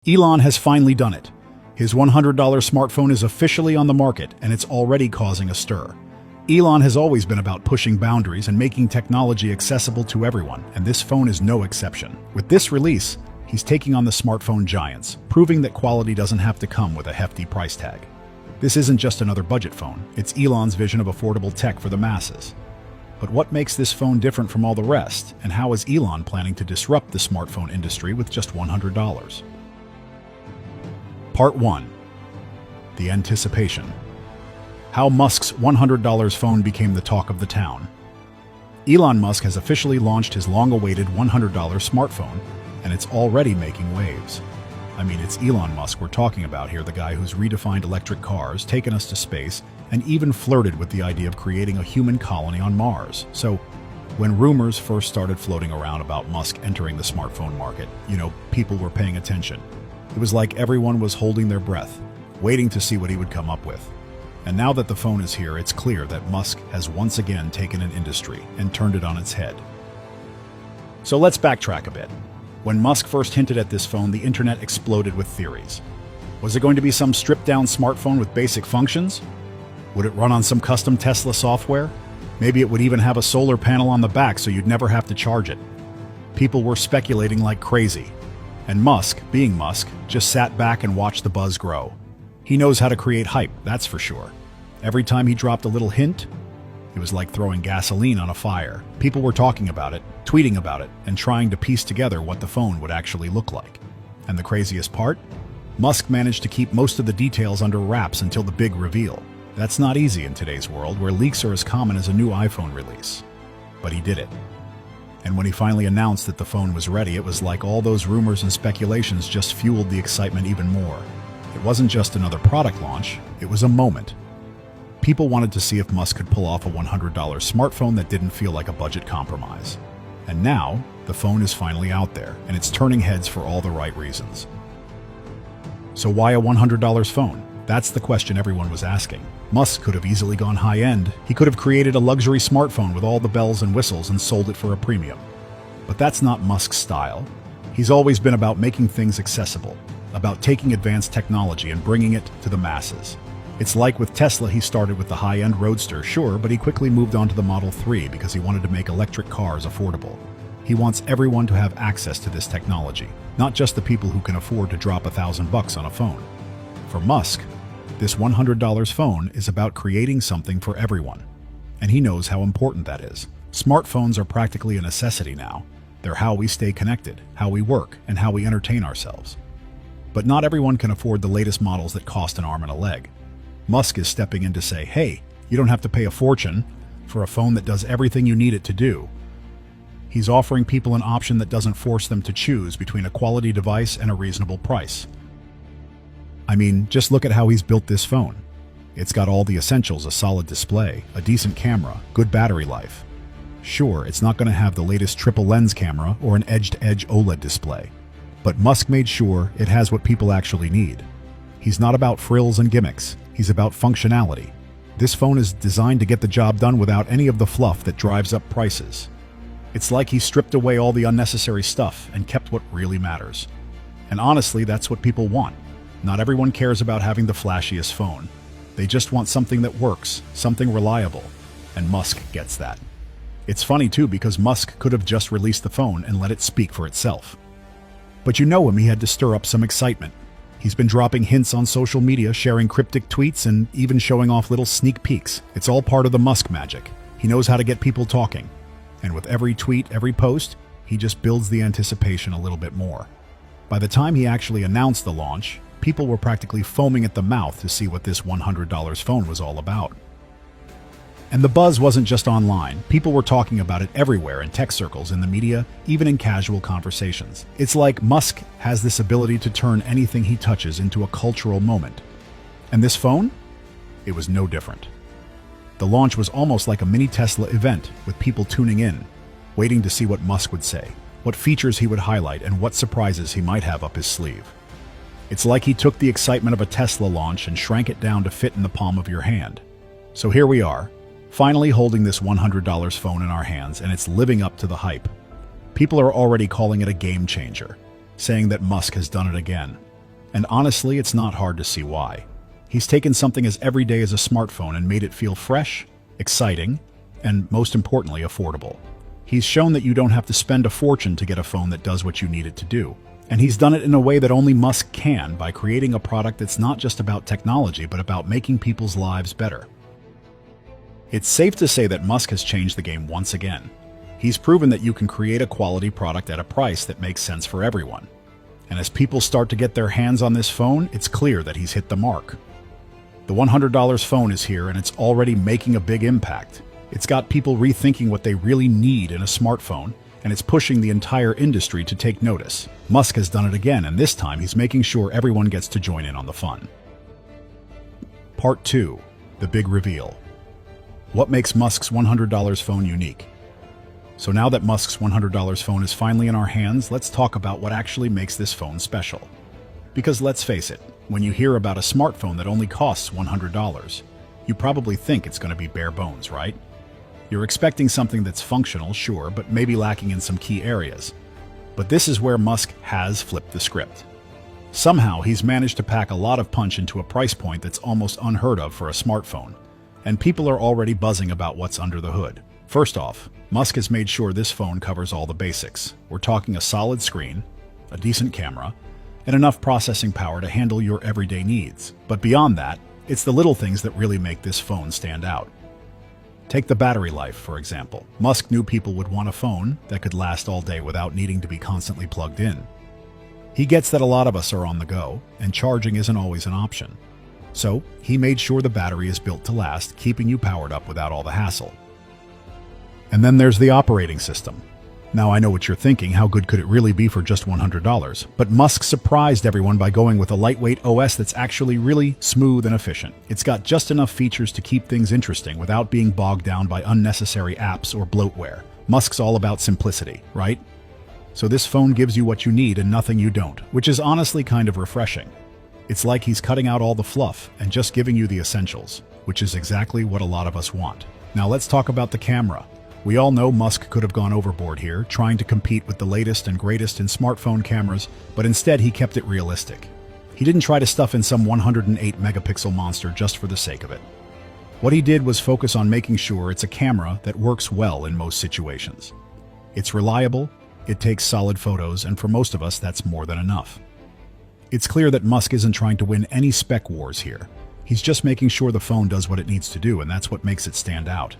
Elon has finally done it. His $100 smartphone is officially on the market, and it's already causing a stir. Elon has always been about pushing boundaries and making technology accessible to everyone, and this phone is no exception. With this release, he's taking on the smartphone giants, proving that quality doesn't have to come with a hefty price tag. This isn't just another budget phone, it's Elon's vision of affordable tech for the masses. But what makes this phone different from all the rest, and how is Elon planning to disrupt the smartphone industry with just $100? Part 1. The Anticipation. How Musk's $100 phone became the talk of the town. Elon Musk has officially launched his long-awaited $100 smartphone, and it's already making waves. I mean, it's Elon Musk we're talking about here, the guy who's redefined electric cars, taken us to space, and even flirted with the idea of creating a human colony on Mars. So, when rumors first started floating around about Musk entering the smartphone market, people were paying attention. It was like everyone was holding their breath, waiting to see what he would come up with. And now that the phone is here, it's clear that Musk has once again taken an industry and turned it on its head. So let's backtrack a bit. When Musk first hinted at this phone, the internet exploded with theories. Was it going to be some stripped-down smartphone with basic functions? Would it run on some custom Tesla software? Maybe it would even have a solar panel on the back so you'd never have to charge it. People were speculating like crazy. And Musk, being Musk, just sat back and watched the buzz grow. He knows how to create hype, that's for sure. Every time he dropped a little hint, it was like throwing gasoline on a fire. People were talking about it, tweeting about it, and trying to piece together what the phone would actually look like. And the craziest part? Musk managed to keep most of the details under wraps until the big reveal. That's not easy in today's world, where leaks are as common as a new iPhone release. But he did it. And when he finally announced that the phone was ready, it was like all those rumors and speculations just fueled the excitement even more. It wasn't just another product launch, it was a moment. People wanted to see if Musk could pull off a $100 smartphone that didn't feel like a budget compromise. And now, the phone is finally out there, and it's turning heads for all the right reasons. So why a $100 phone? That's the question everyone was asking. Musk could have easily gone high-end. He could have created a luxury smartphone with all the bells and whistles and sold it for a premium. But that's not Musk's style. He's always been about making things accessible, about taking advanced technology and bringing it to the masses. It's like with Tesla, he started with the high-end Roadster, sure, but he quickly moved on to the Model 3 because he wanted to make electric cars affordable. He wants everyone to have access to this technology, not just the people who can afford to drop $1,000 on a phone. For Musk, this $100 phone is about creating something for everyone. And he knows how important that is. Smartphones are practically a necessity now. They're how we stay connected, how we work, and how we entertain ourselves. But not everyone can afford the latest models that cost an arm and a leg. Musk is stepping in to say, hey, you don't have to pay a fortune for a phone that does everything you need it to do. He's offering people an option that doesn't force them to choose between a quality device and a reasonable price. I mean, just look at how he's built this phone. It's got all the essentials: a solid display, a decent camera, good battery life. Sure, it's not going to have the latest triple lens camera or an edge-to-edge OLED display, but Musk made sure it has what people actually need. He's not about frills and gimmicks, he's about functionality. This phone is designed to get the job done without any of the fluff that drives up prices. It's like he stripped away all the unnecessary stuff and kept what really matters. And honestly, that's what people want. Not everyone cares about having the flashiest phone. They just want something that works, something reliable. And Musk gets that. It's funny too, because Musk could have just released the phone and let it speak for itself. But you know him, he had to stir up some excitement. He's been dropping hints on social media, sharing cryptic tweets, and even showing off little sneak peeks. It's all part of the Musk magic. He knows how to get people talking. And with every tweet, every post, he just builds the anticipation a little bit more. By the time he actually announced the launch, people were practically foaming at the mouth to see what this $100 phone was all about. And the buzz wasn't just online. People were talking about it everywhere, in tech circles, in the media, even in casual conversations. It's like Musk has this ability to turn anything he touches into a cultural moment. And this phone? It was no different. The launch was almost like a mini Tesla event, with people tuning in, waiting to see what Musk would say, what features he would highlight, and what surprises he might have up his sleeve. It's like he took the excitement of a Tesla launch and shrank it down to fit in the palm of your hand. So here we are, finally holding this $100 phone in our hands, and it's living up to the hype. People are already calling it a game changer, saying that Musk has done it again. And honestly, it's not hard to see why. He's taken something as everyday as a smartphone and made it feel fresh, exciting, and most importantly, affordable. He's shown that you don't have to spend a fortune to get a phone that does what you need it to do. And he's done it in a way that only Musk can, by creating a product that's not just about technology, but about making people's lives better. It's safe to say that Musk has changed the game once again. He's proven that you can create a quality product at a price that makes sense for everyone. And as people start to get their hands on this phone, it's clear that he's hit the mark. The $100 phone is here, and it's already making a big impact. It's got people rethinking what they really need in a smartphone, and it's pushing the entire industry to take notice. Musk has done it again, and this time he's making sure everyone gets to join in on the fun. Part 2. The big reveal. What makes Musk's $100 phone unique? So now that Musk's $100 phone is finally in our hands, let's talk about what actually makes this phone special. Because let's face it, when you hear about a smartphone that only costs $100, you probably think it's going to be bare bones, right? You're expecting something that's functional, sure, but maybe lacking in some key areas. But this is where Musk has flipped the script. Somehow, he's managed to pack a lot of punch into a price point that's almost unheard of for a smartphone, and people are already buzzing about what's under the hood. First off, Musk has made sure this phone covers all the basics. We're talking a solid screen, a decent camera, and enough processing power to handle your everyday needs. But beyond that, it's the little things that really make this phone stand out. Take the battery life, for example. Musk knew people would want a phone that could last all day without needing to be constantly plugged in. He gets that a lot of us are on the go, and charging isn't always an option. So, he made sure the battery is built to last, keeping you powered up without all the hassle. And then there's the operating system. Now I know what you're thinking, how good could it really be for just $100? But Musk surprised everyone by going with a lightweight OS that's actually really smooth and efficient. It's got just enough features to keep things interesting without being bogged down by unnecessary apps or bloatware. Musk's all about simplicity, right? So this phone gives you what you need and nothing you don't, which is honestly kind of refreshing. It's like he's cutting out all the fluff and just giving you the essentials, which is exactly what a lot of us want. Now let's talk about the camera. We all know Musk could have gone overboard here, trying to compete with the latest and greatest in smartphone cameras, but instead he kept it realistic. He didn't try to stuff in some 108 megapixel monster just for the sake of it. What he did was focus on making sure it's a camera that works well in most situations. It's reliable, it takes solid photos, and for most of us that's more than enough. It's clear that Musk isn't trying to win any spec wars here. He's just making sure the phone does what it needs to do, and that's what makes it stand out.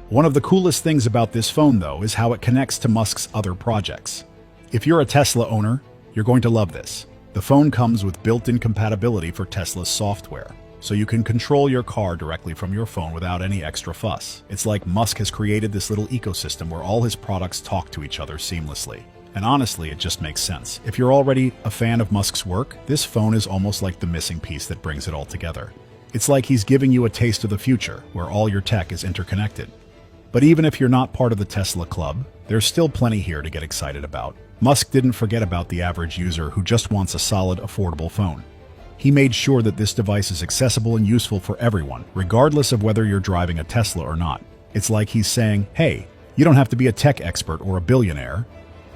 One of the coolest things about this phone, though, is how it connects to Musk's other projects. If you're a Tesla owner, you're going to love this. The phone comes with built-in compatibility for Tesla's software, so you can control your car directly from your phone without any extra fuss. It's like Musk has created this little ecosystem where all his products talk to each other seamlessly. And honestly, it just makes sense. If you're already a fan of Musk's work, this phone is almost like the missing piece that brings it all together. It's like he's giving you a taste of the future, where all your tech is interconnected. But even if you're not part of the Tesla club, there's still plenty here to get excited about. Musk didn't forget about the average user who just wants a solid, affordable phone. He made sure that this device is accessible and useful for everyone, regardless of whether you're driving a Tesla or not. It's like he's saying, hey, you don't have to be a tech expert or a billionaire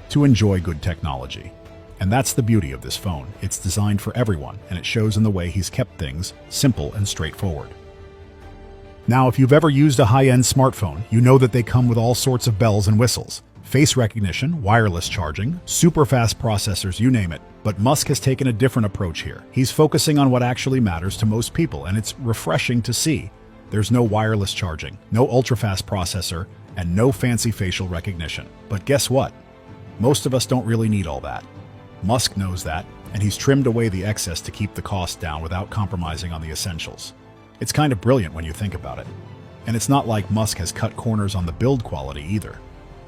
to enjoy good technology. And that's the beauty of this phone. It's designed for everyone, and it shows in the way he's kept things simple and straightforward. Now, if you've ever used a high-end smartphone, you know that they come with all sorts of bells and whistles. Face recognition, wireless charging, super fast processors, you name it. But Musk has taken a different approach here. He's focusing on what actually matters to most people, and it's refreshing to see. There's no wireless charging, no ultra-fast processor, and no fancy facial recognition. But guess what? Most of us don't really need all that. Musk knows that, and he's trimmed away the excess to keep the cost down without compromising on the essentials. It's kind of brilliant when you think about it. And it's not like Musk has cut corners on the build quality either.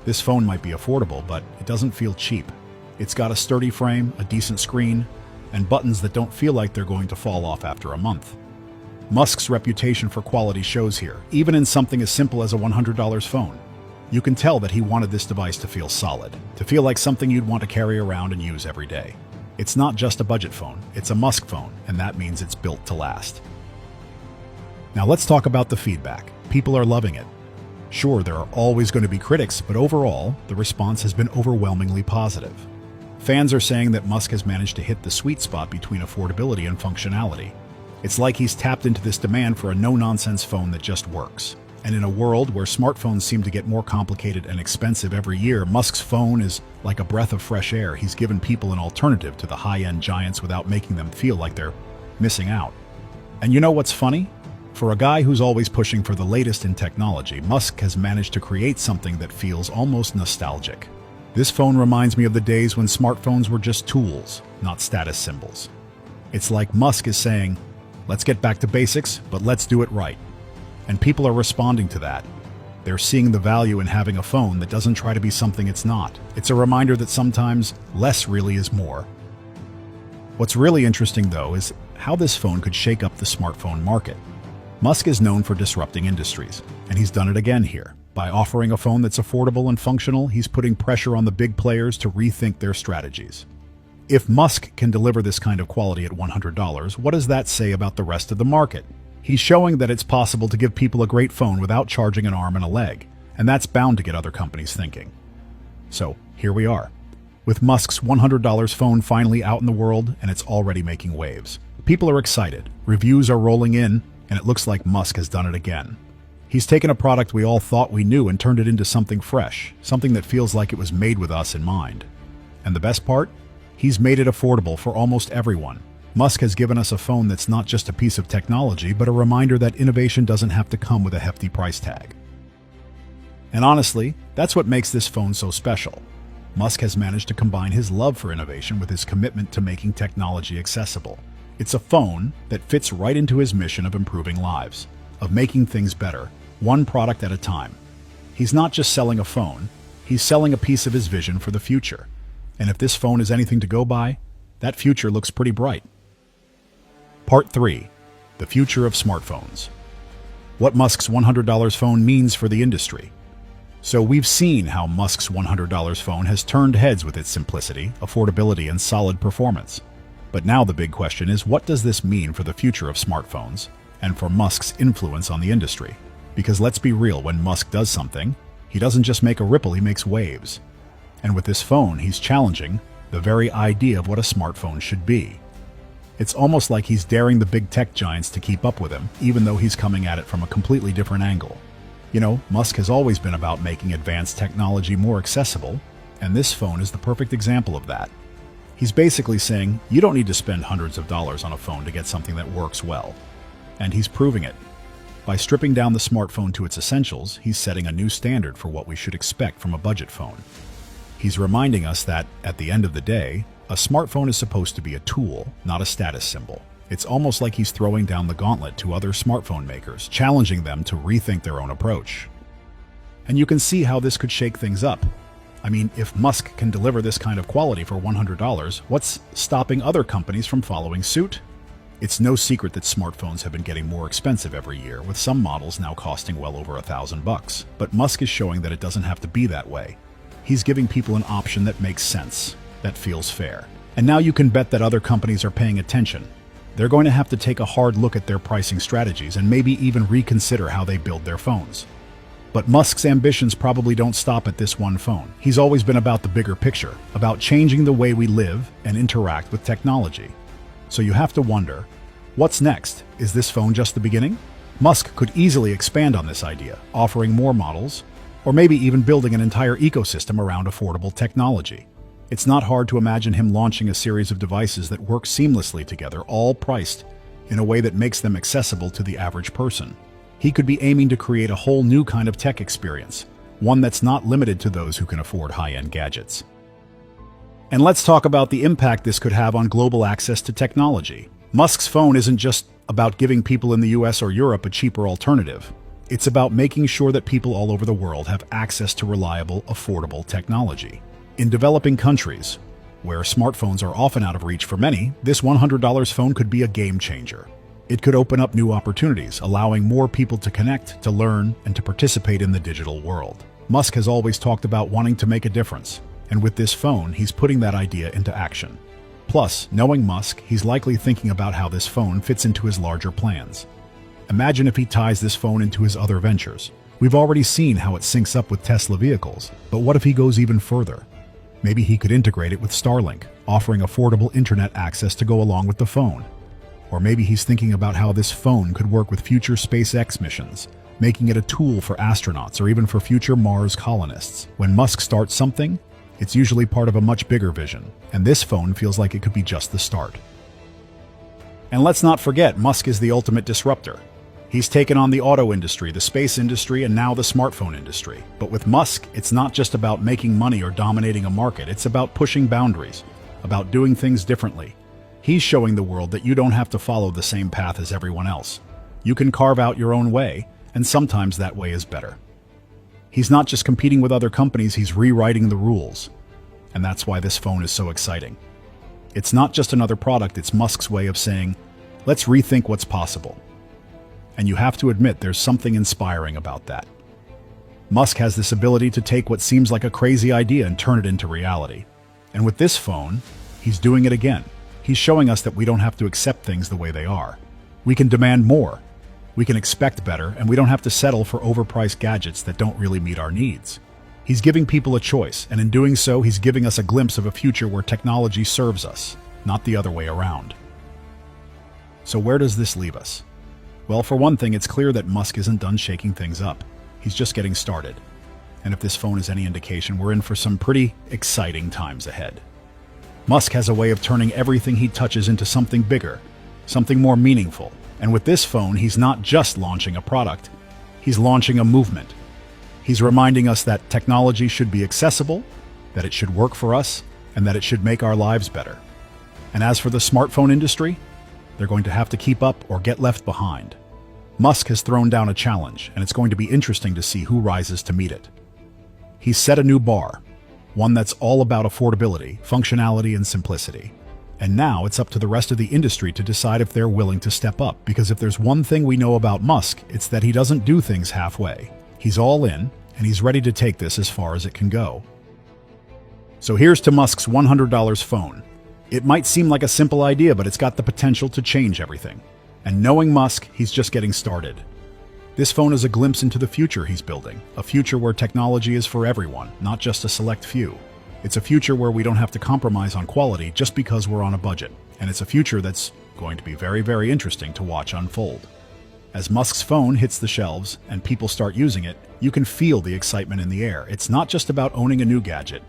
This phone might be affordable, but it doesn't feel cheap. It's got a sturdy frame, a decent screen, and buttons that don't feel like they're going to fall off after a month. Musk's reputation for quality shows here, even in something as simple as a $100 phone. You can tell that he wanted this device to feel solid, to feel like something you'd want to carry around and use every day. It's not just a budget phone, it's a Musk phone, and that means it's built to last. Now let's talk about the feedback. People are loving it. Sure, there are always going to be critics, but overall, the response has been overwhelmingly positive. Fans are saying that Musk has managed to hit the sweet spot between affordability and functionality. It's like he's tapped into this demand for a no-nonsense phone that just works. And in a world where smartphones seem to get more complicated and expensive every year, Musk's phone is like a breath of fresh air. He's given people an alternative to the high-end giants without making them feel like they're missing out. And you know what's funny? For a guy who's always pushing for the latest in technology, Musk has managed to create something that feels almost nostalgic. This phone reminds me of the days when smartphones were just tools, not status symbols. It's like Musk is saying, let's get back to basics, but let's do it right. And people are responding to that. They're seeing the value in having a phone that doesn't try to be something it's not. It's a reminder that sometimes less really is more. What's really interesting, though, is how this phone could shake up the smartphone market. Musk is known for disrupting industries, and he's done it again here. By offering a phone that's affordable and functional, he's putting pressure on the big players to rethink their strategies. If Musk can deliver this kind of quality at $100, what does that say about the rest of the market? He's showing that it's possible to give people a great phone without charging an arm and a leg, and that's bound to get other companies thinking. So, here we are, with Musk's $100 phone finally out in the world, and it's already making waves. People are excited, reviews are rolling in, and it looks like Musk has done it again. He's taken a product we all thought we knew and turned it into something fresh, something that feels like it was made with us in mind. And the best part? He's made it affordable for almost everyone. Musk has given us a phone that's not just a piece of technology, but a reminder that innovation doesn't have to come with a hefty price tag. And honestly, that's what makes this phone so special. Musk has managed to combine his love for innovation with his commitment to making technology accessible. It's a phone that fits right into his mission of improving lives, of making things better, one product at a time. He's not just selling a phone, he's selling a piece of his vision for the future. And if this phone is anything to go by, that future looks pretty bright. Part 3. The future of smartphones. What Musk's $100 phone means for the industry. So we've seen how Musk's $100 phone has turned heads with its simplicity, affordability, and solid performance. But now the big question is, what does this mean for the future of smartphones and for Musk's influence on the industry? Because let's be real, when Musk does something, he doesn't just make a ripple, he makes waves. And with this phone, he's challenging the very idea of what a smartphone should be. It's almost like he's daring the big tech giants to keep up with him, even though he's coming at it from a completely different angle. You know, Musk has always been about making advanced technology more accessible, and this phone is the perfect example of that. He's basically saying, you don't need to spend hundreds of dollars on a phone to get something that works well. And he's proving it. By stripping down the smartphone to its essentials, he's setting a new standard for what we should expect from a budget phone. He's reminding us that, at the end of the day, a smartphone is supposed to be a tool, not a status symbol. It's almost like he's throwing down the gauntlet to other smartphone makers, challenging them to rethink their own approach. And you can see how this could shake things up. I mean, if Musk can deliver this kind of quality for $100, what's stopping other companies from following suit? It's no secret that smartphones have been getting more expensive every year, with some models now costing well over $1,000. But Musk is showing that it doesn't have to be that way. He's giving people an option that makes sense, that feels fair. And now you can bet that other companies are paying attention. They're going to have to take a hard look at their pricing strategies and maybe even reconsider how they build their phones. But Musk's ambitions probably don't stop at this one phone. He's always been about the bigger picture, about changing the way we live and interact with technology. So you have to wonder, what's next? Is this phone just the beginning? Musk could easily expand on this idea, offering more models, or maybe even building an entire ecosystem around affordable technology. It's not hard to imagine him launching a series of devices that work seamlessly together, all priced in a way that makes them accessible to the average person. He could be aiming to create a whole new kind of tech experience, one that's not limited to those who can afford high-end gadgets. And let's talk about the impact this could have on global access to technology. Musk's phone isn't just about giving people in the US or Europe a cheaper alternative. It's about making sure that people all over the world have access to reliable, affordable technology. In developing countries, where smartphones are often out of reach for many, this $100 phone could be a game changer. It could open up new opportunities, allowing more people to connect, to learn, and to participate in the digital world. Musk has always talked about wanting to make a difference, and with this phone, he's putting that idea into action. Plus, knowing Musk, he's likely thinking about how this phone fits into his larger plans. Imagine if he ties this phone into his other ventures. We've already seen how it syncs up with Tesla vehicles, but what if he goes even further? Maybe he could integrate it with Starlink, offering affordable internet access to go along with the phone. Or maybe he's thinking about how this phone could work with future SpaceX missions, making it a tool for astronauts or even for future Mars colonists. When Musk starts something, it's usually part of a much bigger vision, and this phone feels like it could be just the start. And let's not forget, Musk is the ultimate disruptor. He's taken on the auto industry, the space industry, and now the smartphone industry. But with Musk, it's not just about making money or dominating a market. It's about pushing boundaries, about doing things differently. He's showing the world that you don't have to follow the same path as everyone else. You can carve out your own way, and sometimes that way is better. He's not just competing with other companies, he's rewriting the rules. And that's why this phone is so exciting. It's not just another product, it's Musk's way of saying, let's rethink what's possible. And you have to admit there's something inspiring about that. Musk has this ability to take what seems like a crazy idea and turn it into reality. And with this phone, he's doing it again. He's showing us that we don't have to accept things the way they are. We can demand more. We can expect better, and we don't have to settle for overpriced gadgets that don't really meet our needs. He's giving people a choice, and in doing so, he's giving us a glimpse of a future where technology serves us, not the other way around. So where does this leave us? Well, for one thing, it's clear that Musk isn't done shaking things up. He's just getting started. And if this phone is any indication, we're in for some pretty exciting times ahead. Musk has a way of turning everything he touches into something bigger, something more meaningful. And with this phone, he's not just launching a product, he's launching a movement. He's reminding us that technology should be accessible, that it should work for us, and that it should make our lives better. And as for the smartphone industry, they're going to have to keep up or get left behind. Musk has thrown down a challenge, and it's going to be interesting to see who rises to meet it. He's set a new bar, one that's all about affordability, functionality, and simplicity. And now it's up to the rest of the industry to decide if they're willing to step up, because if there's one thing we know about Musk, it's that he doesn't do things halfway. He's all in, and he's ready to take this as far as it can go. So here's to Musk's $100 phone. It might seem like a simple idea, but it's got the potential to change everything. And knowing Musk, he's just getting started. This phone is a glimpse into the future he's building, a future where technology is for everyone, not just a select few. It's a future where we don't have to compromise on quality just because we're on a budget. And it's a future that's going to be very, very interesting to watch unfold. As Musk's phone hits the shelves and people start using it, you can feel the excitement in the air. It's not just about owning a new gadget.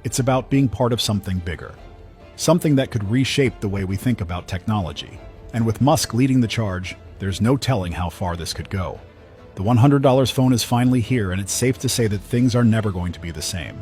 It's about being part of something bigger. Something that could reshape the way we think about technology. And with Musk leading the charge, there's no telling how far this could go. The $100 phone is finally here, and it's safe to say that things are never going to be the same.